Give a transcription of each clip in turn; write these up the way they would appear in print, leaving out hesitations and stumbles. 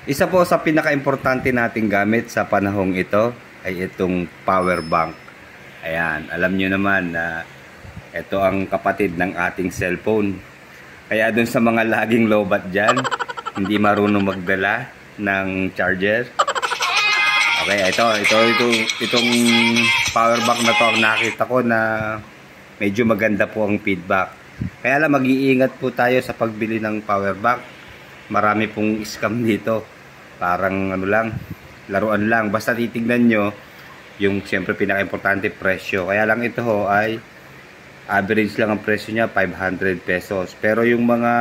Isa po sa pinaka-importante nating gamit sa panahong ito ay itong power bank. Ayan, alam nyo naman na ito ang kapatid ng ating cellphone. Kaya dun sa mga laging lobat dyan, hindi marunong magdala ng charger. Okay, itong power bank na to, nakita ko na medyo maganda po ang feedback. Kaya lang mag-iingat po tayo sa pagbili ng power bank. Marami pong scam dito. Parang ano lang, laruan lang. Basta titignan nyo yung siyempre pinaka-importante presyo. Kaya lang ito ho ay average lang ang presyo niya 500 pesos. Pero yung mga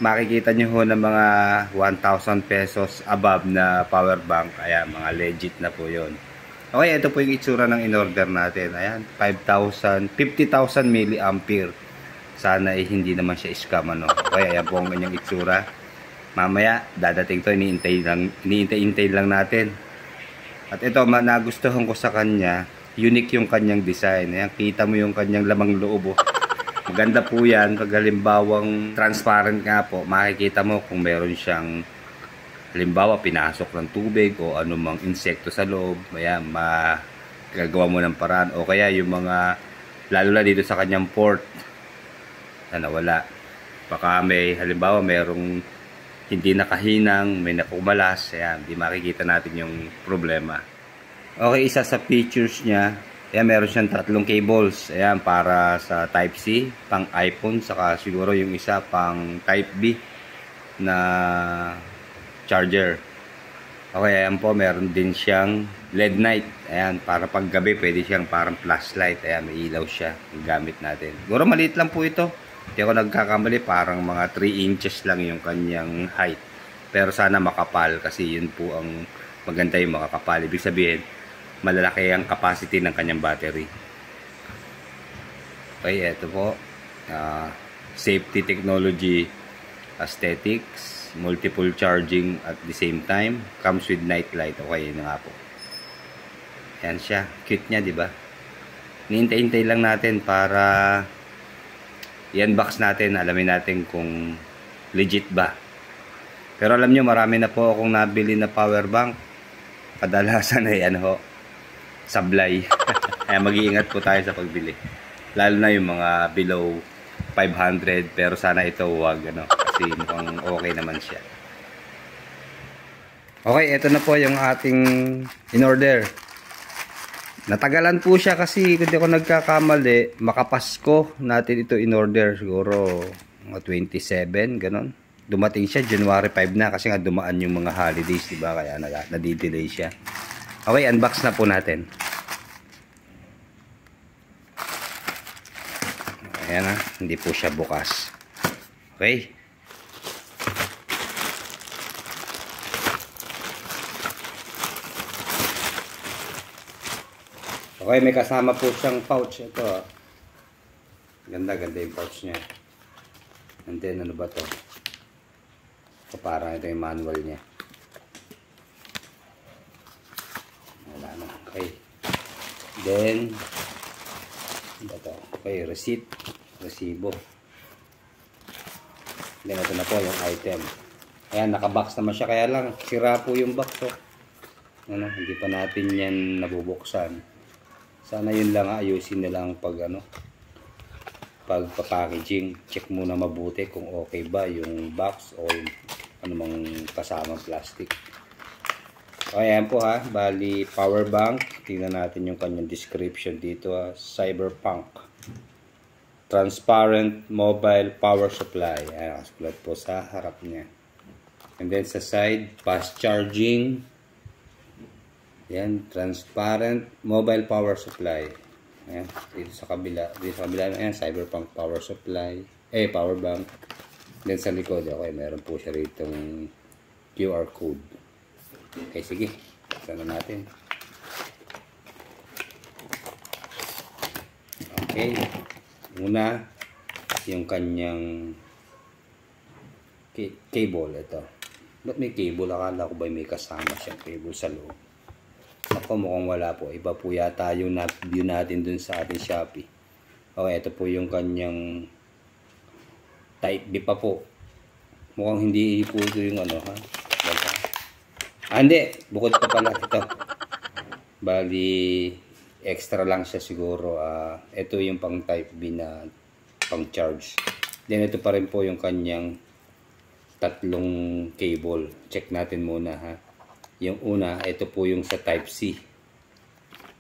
makikita nyo ho ng mga 1,000 pesos above na power bank, ayan, mga legit na po yon. Okay, ito po yung itsura ng in-order natin. Ayan, 50,000 milliampere. Sana hindi naman siya scam, ano. Okay, ayan po ang kanyang itsura. Mamaya, dadating to, iniintay lang natin. At ito, nagustuhan ko sa kanya, unique yung kanyang design. Ayan, kita mo yung kanyang lamang loob. Oh. Maganda po yan. Pag halimbawang transparent nga po, makikita mo kung meron siyang halimbawa pinasok ng tubig o anumang insekto sa loob. Ayan, magagawa mo ng paraan. O kaya yung mga, lalo na dito sa kanyang port, na nawala. Baka may halimbawa merong hindi nakahinang, may nakumalas. Ayan, di makikita natin yung problema. Okay, isa sa features niya, ayan, meron siyang 3 cables. Ayan, para sa Type-C, pang iPhone, saka siguro yung isa pang Type-B na charger. Okay, ayan po, meron din siyang LED night. Ayan, para pag gabi, pwede siyang parang flashlight. Ayan, may ilaw siya, yung gamit natin. Siguro maliit lang po ito. Hindi ako nagkakamali, parang mga 3 inches lang yung kanyang height. Pero sana makapal, kasi yun po ang maganda yung makakapal. Ibig sabihin, malalaki ang capacity ng kanyang battery. Okay, ito po. Safety technology, aesthetics, multiple charging at the same time. Comes with night light. Okay, yun nga po. Yan siya. Cute niya, di ba? Nihintay-hintay lang natin para i-unbox natin, alamin natin kung legit ba. Pero alam nyo, marami na po akong nabili na power bank. Kadalasan ay sablay. Kaya mag-iingat po tayo sa pagbili. Lalo na yung mga below 500, pero sana ito wag, kasi mukhang okay naman siya. Okay, ito na po yung ating in-order. Natagalan po siya kasi kung di ako nagkakamali, makapasko natin ito in-order. Siguro mga 27, ganon. Dumating siya January 5 na kasi nga dumaan yung mga holidays, diba? Kaya nadidelay siya. Okay, unbox na po natin. Ayan na, hindi po siya bukas. Okay. Okay, may kasama po siyang pouch. Ito. Ganda-ganda yung pouch niya. And then, ano ba to? So, parang ito yung manual niya. Wala na. Okay. Then, ano ba to? Okay, receipt. Resibo. Then, ito na po yung item. Ayan, nakabox naman siya. Kaya lang, sira po yung box. Oh. Hindi pa natin yan nabubuksan. Sana yun lang, ayusin nila ang pagpapackaging. Check muna mabuti kung okay ba yung box o yung anumang kasamang plastic. Okay, ayan po ha. Bali, power bank. Tingnan natin yung kanyang description dito ha. Cyberpunk. Transparent mobile power supply. Ayan, sulat po sa harap niya. And then sa side, fast charging. Yan, transparent mobile power supply. Ayan, dito sa kabila. Ayan, Cyberpunk power supply. Power bank. Then sa likod, okay, meron po siya rito ng QR code. Okay, sige. Sana natin. Okay. Una, yung kanyang cable. Ito. Ba't may cable? Akala ko ba may kasama siyang cable sa loob? Ako, mukhang wala po. Iba po yata yung view natin dun sa ating Shopee. Okay, ito po yung kanyang Type B pa po. Mukhang hindi iputo yung ano, ha? Wala. Hindi. Bukod pa pala ito. Bali, extra lang siya siguro. Ito yung pang type B na pang charge. Then, ito pa rin po yung kanyang tatlong cable. Check natin muna, ha? Yung una, ito po yung sa type C.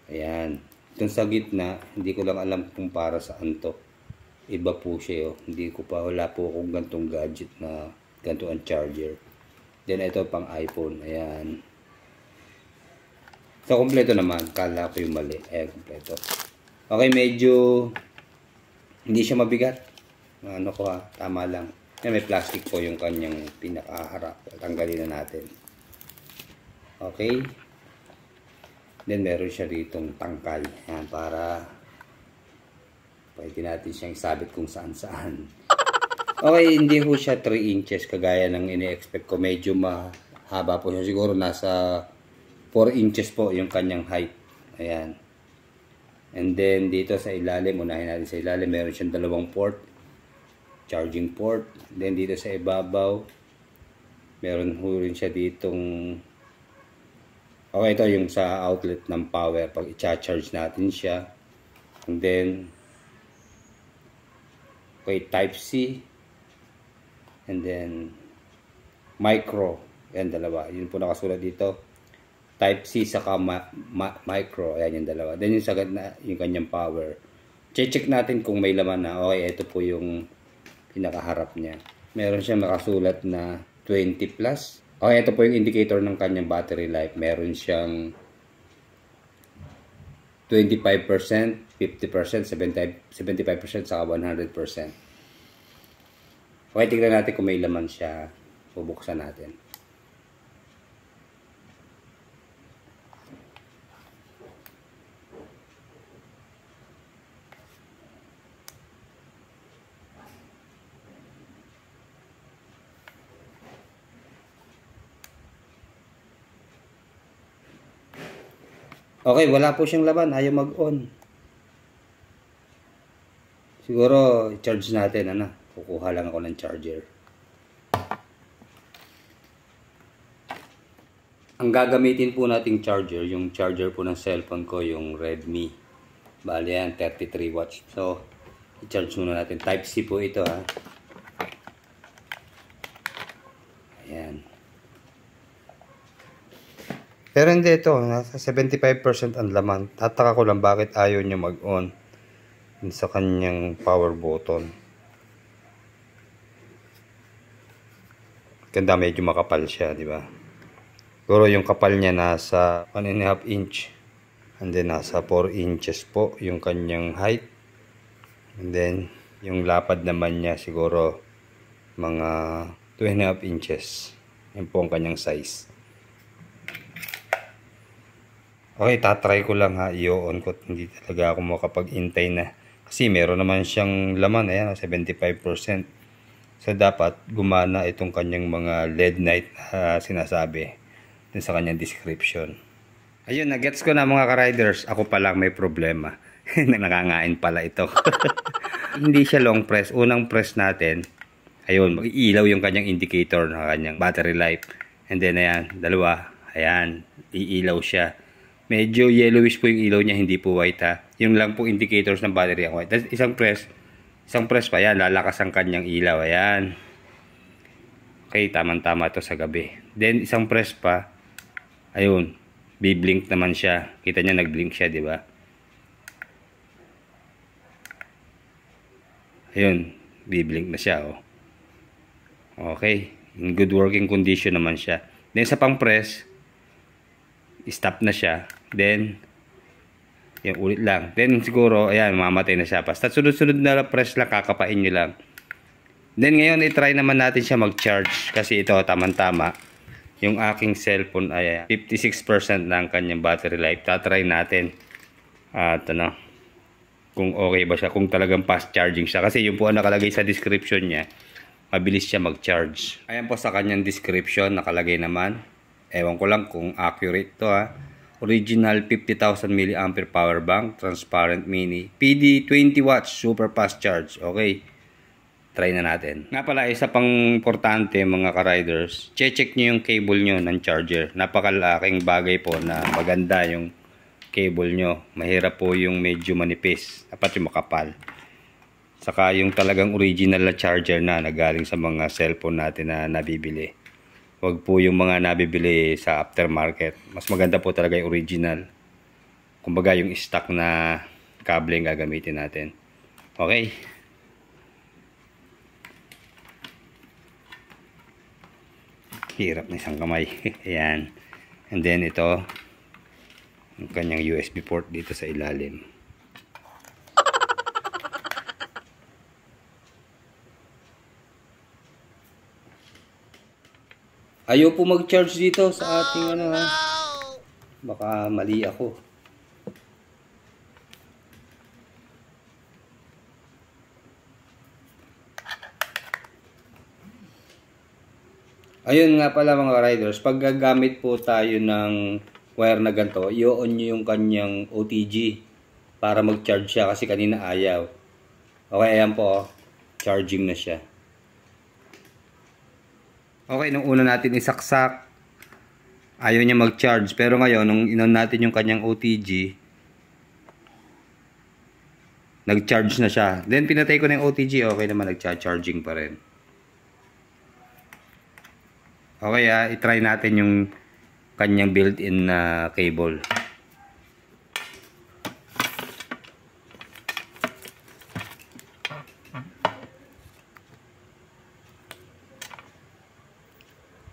Ayan. Itong sa gitna, hindi ko lang alam kung para saan to. Iba po siya, oh. Hindi ko pa, wala po akong gantong gadget na ganito ang charger. Then ito pang iPhone. Ayan. So kompleto naman. Kala ko yung mali. Ayan, kompleto. Okay, medyo hindi siya mabigat. Ano ko, ha? Tama lang. Ayan, may plastic po yung kanyang pinakaharap. Tanggalin na natin. Okay. Then meron siya ditong tangkay. Ayan, para pwede natin siyang sabit kung saan saan. Okay, hindi po siya 3 inches kagaya ng ini-expect ko. Medyo mahaba po siya. Siguro nasa 4 inches po yung kanyang height. Ayan. And then dito sa ilalim, unahin natin sa ilalim, meron siyang dalawang port. Charging port. Then dito sa ibabaw, meron po rin siya ditong... Okay, ito yung sa outlet ng power. Pag i-charge natin siya. And then, okay, type C. And then, micro. Ayan, dalawa. Yun po nakasulat dito. Type C saka micro. Ayan yung dalawa. Then yung sagad na, yung kanyang power. Check natin kung may laman na. Okay, ito po yung pinakaharap niya. Meron siyang nakasulat na 20 plus. Okay, ito po yung indicator ng kanyang battery life. Meron siyang 25%, 50%, 75%, saka 100%. Okay, tignan natin kung may laman siya. Bubuksan natin. Okay, wala po siyang laman. Ayaw mag-on. Siguro, charge natin. Ano? Kukuha lang ako ng charger. Ang gagamitin po nating charger, yung charger po ng cellphone ko, yung Redmi. Bali yan, 33 watts. So, i-charge muna natin. Type C po ito, ha. Ayan. Pero hindi ito, nasa 75% ang laman. Tataka ko lang bakit ayaw niya mag-on sa kanyang power button. Ganda, medyo makapal siya, di ba? Siguro yung kapal niya nasa 1.5 inch. And then nasa 4 inches po yung kanyang height. And then yung lapad naman niya siguro mga 2.5 inches. Yun po ang kanyang size. Okay, tatry ko lang, ha. I-on ko. Hindi talaga ako makapag-intay na. Kasi meron naman siyang laman. Ayan, 75%. So, dapat gumana itong kanyang mga LED light na sinasabi dun sa kanyang description. Ayun, nagets ko na mga ka-riders. Ako pa lang may problema. Nakangain pala ito. Hindi siya long press. Unang press natin, ayun, mag-iilaw yung kanyang indicator na kanyang battery life. And then, ayan, dalawa. Ayan, iilaw siya. Medyo yellowish po yung ilaw niya, hindi po white, ha. Yung lang po indicators ng battery ang white. Tapos isang press pa, yan, lalakas ang kanyang ilaw, ayan. Okay, tamang-tama to sa gabi. Then isang press pa, ayun, biblink naman siya. Kita niya nagblink siya, di ba? Ayun, biblink na siya, oh. Okay, in good working condition naman siya. Then sa pang press, stop na siya. Then yung ulit lang. Then siguro ayan, mamatay na siya. Basta sunod-sunod na press lang, kakapain nyo lang. Then ngayon i-try naman natin siya mag-charge. Kasi ito tamang-tama. Yung aking cellphone ay 56% na ang kanyang battery life. Tatry natin. At ano, kung okay ba siya. Kung talagang fast charging siya. Kasi yung po ang nakalagay sa description niya, mabilis siya mag-charge. Ayan po sa kanyang description, nakalagay naman. Ewan ko lang kung accurate to, ha. Original 50,000 mAh power bank, transparent mini, PD 20 watts, super fast charge. Okay. try na natin. Nga pala, isa pang importante mga ka-riders, check nyo yung cable nyo ng charger. Napakalaking bagay po na maganda yung cable nyo. Mahirap po yung medyo manipis. Dapat yung makapal. Saka yung talagang original na charger na nagaling sa mga cellphone natin na nabibili. Huwag po yung mga nabibili sa aftermarket. Mas maganda po talaga yung original. Kumbaga yung stock na cable yung gagamitin natin. Okay. Hirap na isang kamay. Ayan. And then ito, yung kanyang USB port dito sa ilalim. Ayaw po mag-charge dito sa ating ano ha. Baka mali ako. Ayun nga pala mga riders, pag gagamit po tayo ng wire na ganito, i-on nyo yung kanyang OTG para mag-charge siya kasi kanina ayaw. Okay, ayan po, charging na siya. Okay, nung una natin isaksak, ayaw niya mag-charge. Pero ngayon, nung in-on natin yung kanyang OTG, nag-charge na siya. Then pinatay ko na yung OTG, okay naman, nag-charging pa rin. Okay, i-try natin yung kanyang built-in na cable.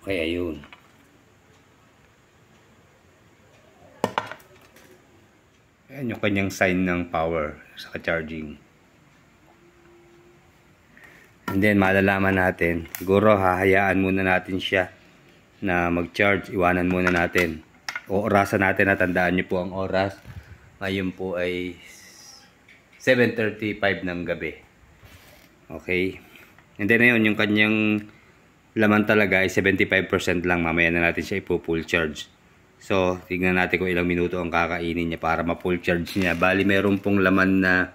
Okay, ayun. Ayan yung kanyang sign ng power sa charging. And then malalaman natin, siguro hahayaan muna natin siya na mag-charge, iwanan muna natin. O orasan natin, natandaan niyo po ang oras. Ngayon po ay 7:35 ng gabi. Okay. And then ayun, yung kanyang laman talaga ay 75% lang. Mamaya na natin siya ipo-full charge. So, tignan natin kung ilang minuto ang kakainin niya para ma-full charge niya. Bali, meron pong laman na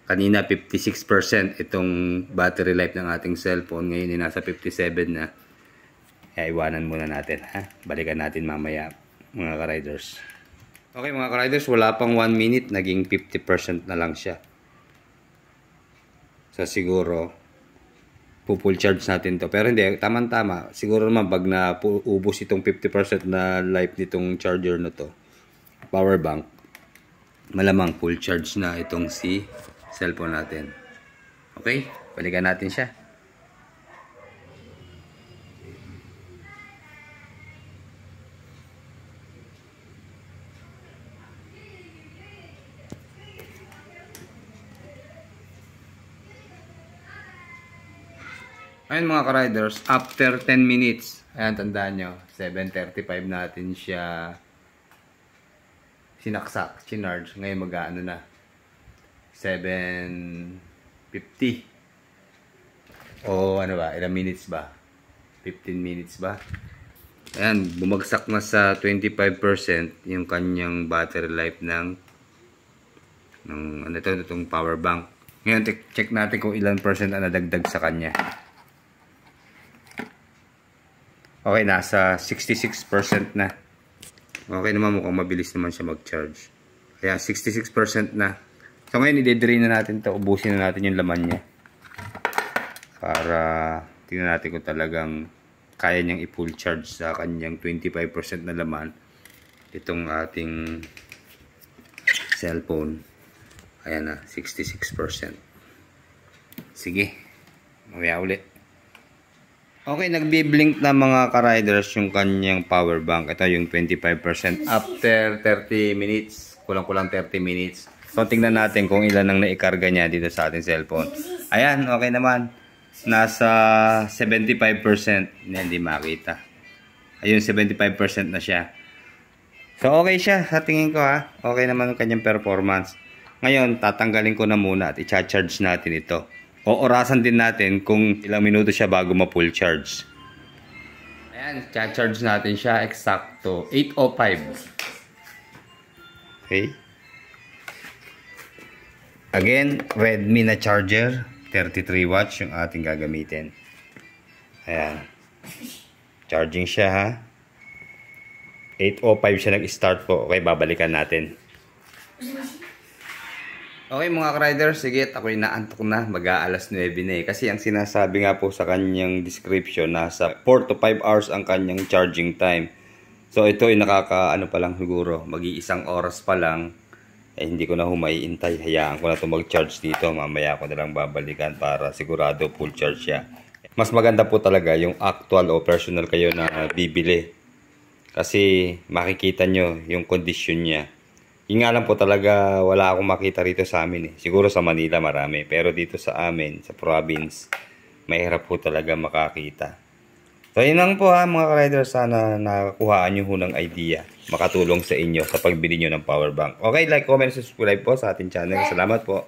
kanina 56% itong battery life ng ating cellphone. Ngayon ay nasa 57 na. Kaya iwanan muna natin. Balikan natin mamaya mga ka-riders. Okay mga ka-riders, wala pang 1 minute. Naging 50% na lang siya. So siguro, full charge natin to. Pero hindi, tama-tama. Siguro naman pag naubos itong 50% na life nitong charger na to, power bank, malamang full charge na itong si cellphone natin. Okay, balikan natin siya. Ayun mga ka-riders, after 10 minutes, ayan tandaan nyo, 7:35 natin siya sinaksak, chinarge. Ngayon mag-ano na, 7:50. O ano ba, ilang minutes ba? 15 minutes ba? Ayan, bumagsak na sa 25% yung kanyang battery life ng ano itong power bank. Ngayon, check natin kung ilan percent ang nadagdag sa kanya. Okay, nasa 66% na. Okay naman, mukhang mabilis naman siya mag-charge. Kaya 66% na. So ngayon, i-drain na natin ito. Ubusin na natin yung laman niya. Para tingnan natin kung talagang kaya niyang i-full charge sa kanyang 25% na laman. Itong ating cellphone. Ayan na, 66%. Sige, mamaya ulit. Okay, nagbi-blink na mga ka-riders yung kanyang power bank. Ito yung 25% after 30 minutes. Kulang-kulang 30 minutes. So, tingnan natin kung ilan ang naikarga niya dito sa ating cellphone. Ayan, okay naman. Nasa 75%. Hindi makita. Ayun, 75% na siya. So, okay siya sa tingin ko ha. Okay naman ang kanyang performance. Ngayon, tatanggalin ko na muna at i-charge natin ito. O orasan din natin kung ilang minuto siya bago ma-full charge. Ayan, charge natin siya eksakto 8:05. Okay. Again, Redmi na charger. 33 watts yung ating gagamitin. Ayan. Charging siya ha. 8:05 siya nag-start po. Okay, babalikan natin. Okay mga ka-riders, sige, ako'y naantok na. Mag-aalas 9 na eh. Kasi ang sinasabi nga po sa kanyang description, nasa 4 to 5 hours ang kanyang charging time. So ito ay nakaka-ano pa lang siguro, mag-iisang oras pa lang. Eh hindi ko na humaiintay. Hayaan ko na ito mag-charge dito. Mamaya ko na lang babalikan para sigurado full charge siya. Mas maganda po talaga yung actual o personal kayo na bibili. Kasi makikita nyo yung condition niya. Yung nga lang po talaga wala akong makita rito sa amin eh. Siguro sa Manila marami. Pero dito sa amin, sa province, mahirap po talaga makakita. So yun lang po ha mga ka-rider. Sana nakakuhaan nyo ho ng idea. Makatulong sa inyo sa pagbili nyo ng power bank. Okay, like, comment, subscribe po sa ating channel. Salamat po.